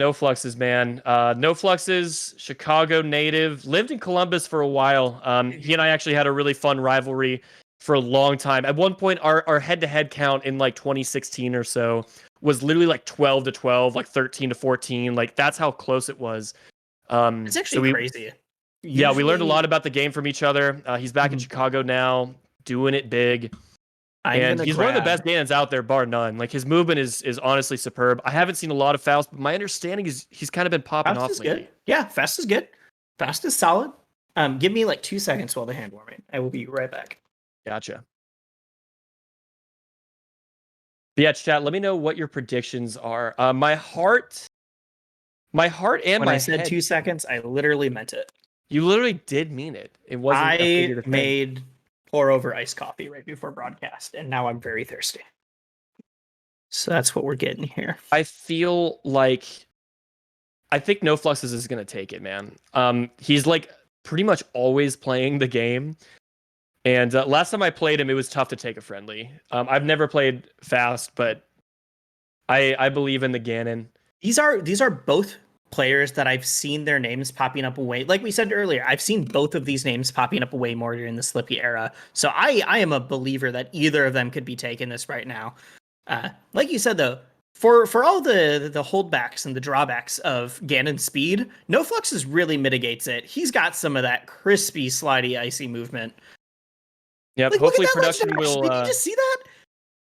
NoFluxes, man. NoFluxes, Chicago native, lived in Columbus for a while. He and I actually had a really fun rivalry for a long time. At one point, our head-to-head count in like 2016 or so was literally like 12 to 12, like 13 to 14. Like that's how close it was. It's actually crazy. Yeah, we learned a lot about the game from each other. He's back in Chicago now, doing it big. And he's one of the best Ganons out there, bar none. Like his movement is honestly superb. I haven't seen a lot of Faust, but my understanding is he's kind of been popping off lately. Good. Yeah, Faust is good. Faust is solid. Give me like 2 seconds while the hand warming. I will be right back. Gotcha. But yeah, chat. Let me know what your predictions are. My heart, and when my head. When I said 2 seconds, I literally meant it. You literally did mean it. It wasn't. I made pour over iced coffee right before broadcast, and now I'm very thirsty. So that's what we're getting here. I feel like I think NoFluxes is gonna take it, man. He's like pretty much always playing the game. And last time I played him, it was tough to take a friendly. I've never played Faust, but I believe in the Ganon. These are both players that I've seen their names popping up way, like we said earlier, I've seen both of these names popping up way more during the Slippy era. So I am a believer that either of them could be taking this right now. Like you said though, for all the holdbacks and the drawbacks of Ganon's speed, NoFluxes really mitigates it. He's got some of that crispy, slidey, icy movement. Yeah, like, hopefully production will. Did you just see that?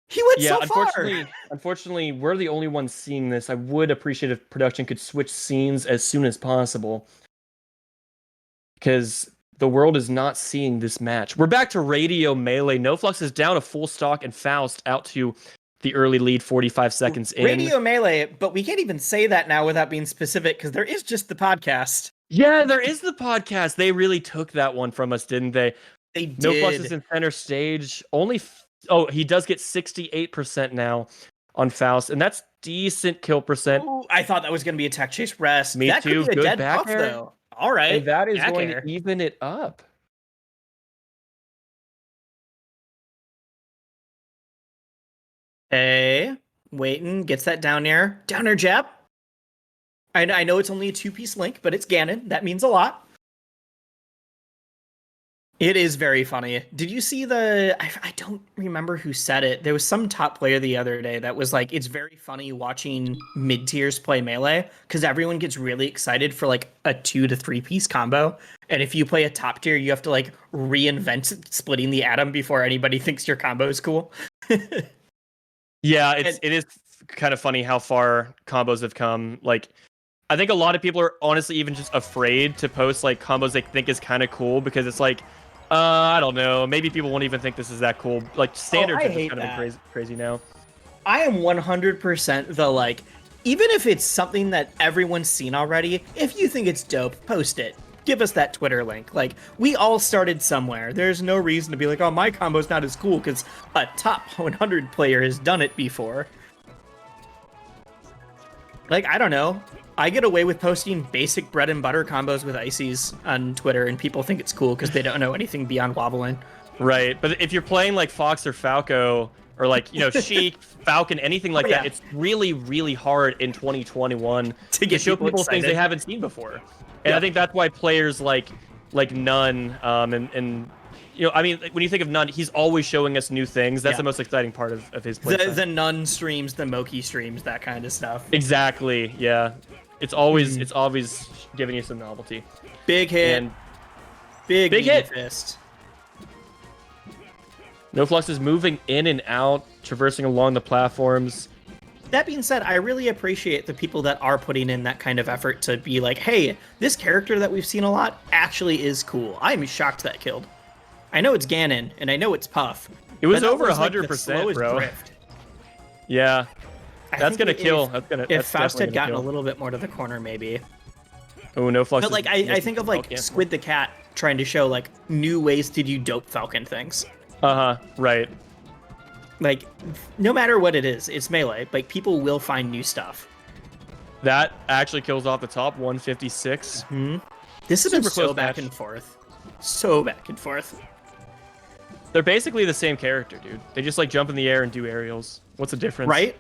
He went so far. Unfortunately, we're the only ones seeing this. I would appreciate if production could switch scenes as soon as possible, because the world is not seeing this match. We're back to Radio Melee. NoFlux is down a full stock, and Faust out to the early lead, 45 seconds in. Radio Melee, but we can't even say that now without being specific, because there is just the podcast. Yeah, there is the podcast. They really took that one from us, didn't they? They did. NoFlux in center stage. He does get 68% now on Faust, and that's decent kill percent. Ooh, I thought that was going to be a tech chase rest. Me that too. Could be a good dead back buff, air. Though. All right. And that is going to even it up. Hey, waiting. Gets that down air. Down air jab. I know it's only a 2-piece link, but it's Ganon. That means a lot. It is very funny. Did you see I don't remember who said it. There was some top player the other day that was like, it's very funny watching mid-tiers play Melee because everyone gets really excited for like a 2 to 3 piece combo. And if you play a top tier, you have to like reinvent splitting the atom before anybody thinks your combo is cool. Yeah, it is kind of funny how far combos have come. Like, I think a lot of people are honestly even just afraid to post like combos they think is kind of cool because it's like, I don't know. Maybe people won't even think this is that cool. Like standards are kind of crazy now. I am 100% the like, even if it's something that everyone's seen already, if you think it's dope, post it. Give us that Twitter link. Like, we all started somewhere. There's no reason to be like, oh, my combo's not as cool because a top 100 player has done it before. Like, I don't know. I get away with posting basic bread and butter combos with ices on Twitter, and people think it's cool because they don't know anything beyond wobbling. Right, but if you're playing like Fox or Falco, or like, you know, Sheik, Falcon, anything like that, it's really, really hard in 2021 to show people things they haven't seen before. And I think that's why players like Nunn, and you know, I mean, when you think of Nunn, he's always showing us new things. That's the most exciting part of his play. The Nunn streams, the Moki streams, that kind of stuff. Exactly, yeah. It's always giving you some novelty. Big hit. And big hit. Fist. NoFlux is moving in and out, traversing along the platforms. That being said, I really appreciate the people that are putting in that kind of effort to be like, hey, this character that we've seen a lot actually is cool. I'm shocked that killed. I know it's Ganon, and I know it's Puff. It was over 100%, bro. Drift. Yeah. That's gonna kill. If Faust had gotten a little bit more to the corner, maybe. Oh, NoFlux. But like, I think of like Squid the Cat trying to show like new ways to do dope Falcon things. Right. Like, no matter what it is, it's Melee. Like, people will find new stuff. That actually kills off the top, 156. This has been so back and forth. So back and forth. They're basically the same character, dude. They just like jump in the air and do aerials. What's the difference? Right?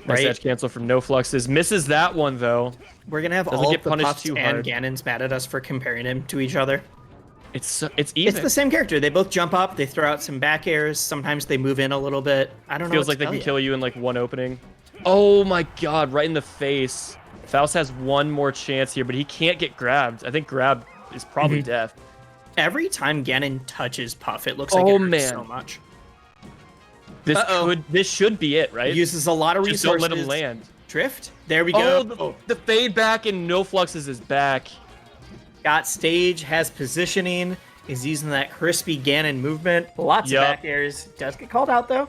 Nice edge cancel from NoFluxes. Misses that one, though. We're going to have all of the Puffs and Ganons mad at us for comparing him to each other. It's even. It's the same character. They both jump up. They throw out some back airs. Sometimes they move in a little bit. I don't know. Feels like they can kill you in like one opening. Oh my god, right in the face. Faust has one more chance here, but he can't get grabbed. I think grab is probably death. Every time Ganon touches Puff, it looks like it hurts so much. This should be it, right? He uses a lot of resources. Just don't let him land. Drift. There we go. Oh, the fade back and NoFluxes is back. Got stage, has positioning, is using that crispy Ganon movement. Lots of back airs. Does get called out though.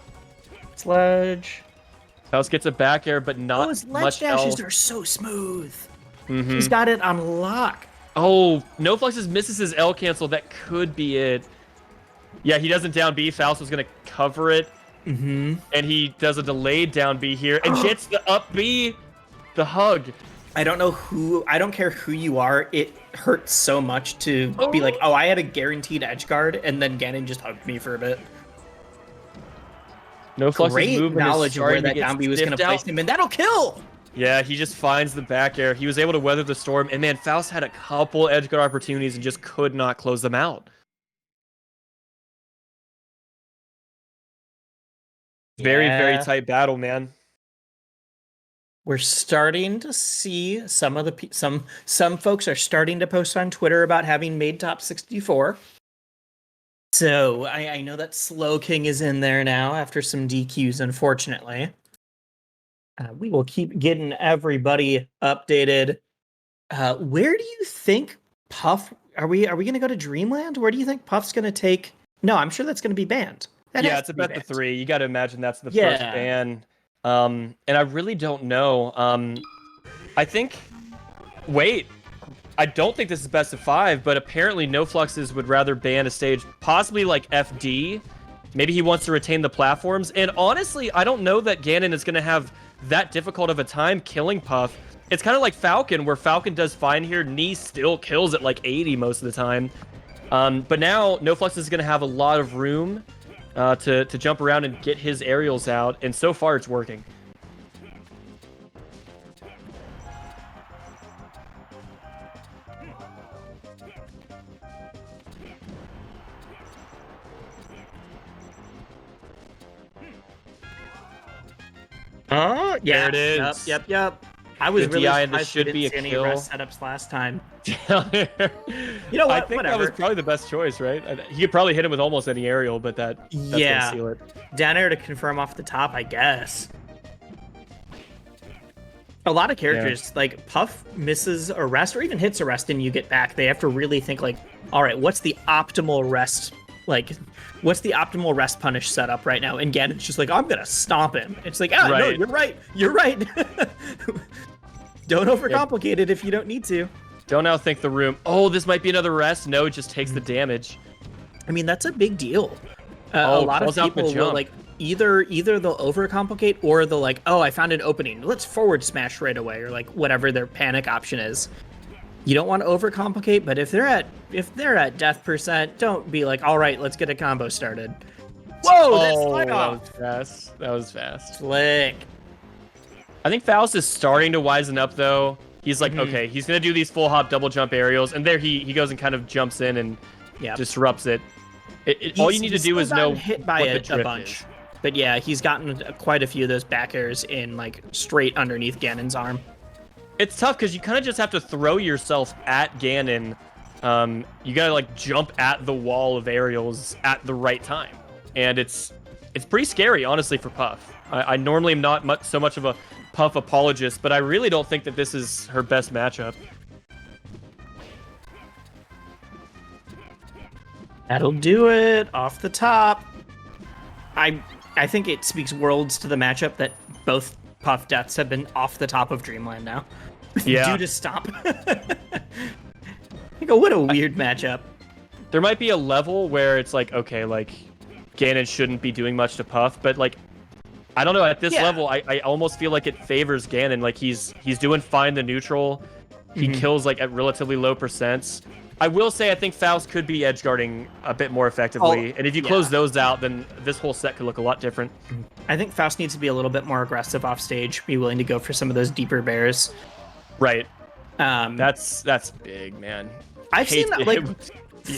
Sledge. Faust gets a back air, but not his much dashes are so smooth. He's got it on lock. Oh, NoFluxes misses his L cancel. That could be it. Yeah, he doesn't down B. Faust was going to cover it. And he does a delayed down B here and gets the up B. The hug. I don't care who you are. It hurts so much to be like, oh, I had a guaranteed edge guard, and then Ganon just hugged me for a bit. Great knowledge of where that down B was going to place him, and that'll kill! Yeah, he just finds the back air. He was able to weather the storm, and man, Faust had a couple edge guard opportunities and just could not close them out. Very, very tight battle, man. We're starting to see some of the some folks are starting to post on Twitter about having made top 64. So I know that Slow King is in there now after some DQs, unfortunately. We will keep getting everybody updated. Where do you think Puff? Are we going to go to Dreamland? Where do you think Puff's going to take? No, I'm sure that's going to be banned. Yeah, it's about the 3. You got to imagine that's the first ban. And I really don't know. I think. Wait. I don't think this is best of 5, but apparently NoFluxes would rather ban a stage, possibly like FD. Maybe he wants to retain the platforms. And honestly, I don't know that Ganon is going to have that difficult of a time killing Puff. It's kind of like Falcon, where Falcon does fine here. Knee still kills at like 80 most of the time. But now NoFluxes is going to have a lot of room to jump around and get his aerials out. And so far, it's working. Yeah. There it is. Yep. I was really surprised we didn't see any rest setups last time. You know what? I think that was probably the best choice, right? He could probably hit him with almost any aerial, but that's gonna seal it. Down air to confirm off the top, I guess. A lot of characters, like Puff misses a rest or even hits a rest and you get back. They have to really think like, all right, what's the optimal rest? Like, what's the optimal rest punish setup right now? And Ganon's just like, I'm going to stomp him. It's like, no, you're right. You're right. Don't overcomplicate it if you don't need to. Don't outthink the room. Oh, this might be another rest. No, it just takes the damage. I mean, that's a big deal. A lot of people will like either they'll overcomplicate or they'll like, oh, I found an opening. Let's forward smash right away, or like whatever their panic option is. You don't want to overcomplicate, but if they're at death percent, don't be like, all right, let's get a combo started. Whoa, that was fast. Slick. I think Faust is starting to wisen up though. He's like, okay, he's gonna do these full hop double jump aerials, and there he goes and kind of jumps in and disrupts it. All you need to do is know hit by it a bunch. Is. But yeah, he's gotten quite a few of those back airs in like straight underneath Ganon's arm. It's tough because you kind of just have to throw yourself at Ganon. You gotta like jump at the wall of aerials at the right time, and it's pretty scary, honestly, for Puff. I normally am not so much of a Puff apologist, but I really don't think that this is her best matchup. That'll do it off the top. I think it speaks worlds to the matchup that both Puff deaths have been off the top of Dreamland now. Yeah. Due to stop. What a weird matchup. There might be a level where it's like, okay, like Ganon shouldn't be doing much to Puff, but like I don't know, at this level I almost feel like it favors Ganon. Like he's doing fine the neutral. He kills like at relatively low percents. I will say I think Faust could be edge guarding a bit more effectively, and if you close those out, then this whole set could look a lot different. I think Faust needs to be a little bit more aggressive off stage, be willing to go for some of those deeper bears. Right. That's big, man. I've seen that, like,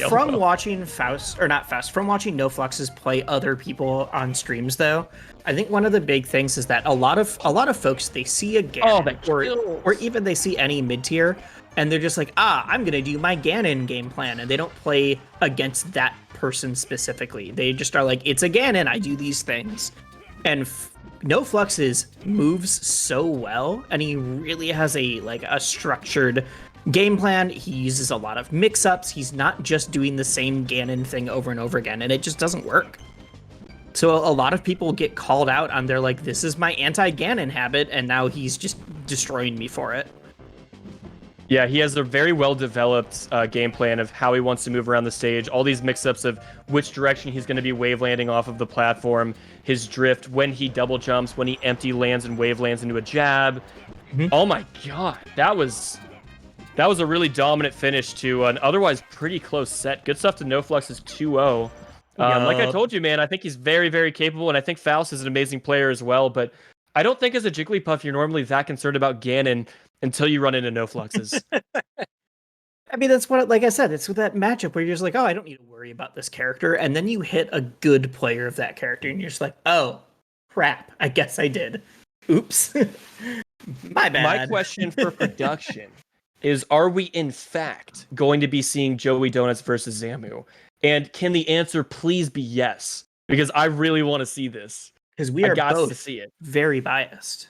from watching Faust, or not Faust, from watching NoFluxes play other people on streams, though, I think one of the big things is that a lot of folks, they see a Ganon, or even they see any mid tier, and they're just like, I'm gonna do my Ganon game plan, and they don't play against that person specifically. They just are like, it's a Ganon, I do these things, and NoFluxes moves so well, and he really has a structured game plan. He uses a lot of mix-ups. He's not just doing the same Ganon thing over and over again, and it just doesn't work. So a lot of people get called out on their like, this is my anti-Ganon habit, and now he's just destroying me for it. Yeah, he has a very well-developed game plan of how he wants to move around the stage, all these mix-ups of which direction he's going to be wave landing off of the platform, his drift, when he double jumps, when he empty lands and wave lands into a jab. Oh my god, that was a really dominant finish to an otherwise pretty close set. Good stuff to NoFluxes 2-0. Like I told you, man, I think he's very, very capable, and I think Faust is an amazing player as well, but I don't think as a Jigglypuff you're normally that concerned about Ganon until you run into NoFluxes. I mean, that's what, like I said, it's with that matchup where you're just like, I don't need to worry about this character, and then you hit a good player of that character, and you're just like, oh, crap, I guess I did. Oops. My bad. My question for production is, are we in fact going to be seeing Joey Donuts versus Zamu? And can the answer please be yes? Because I really want to see this. Because we are both to see it. very biased.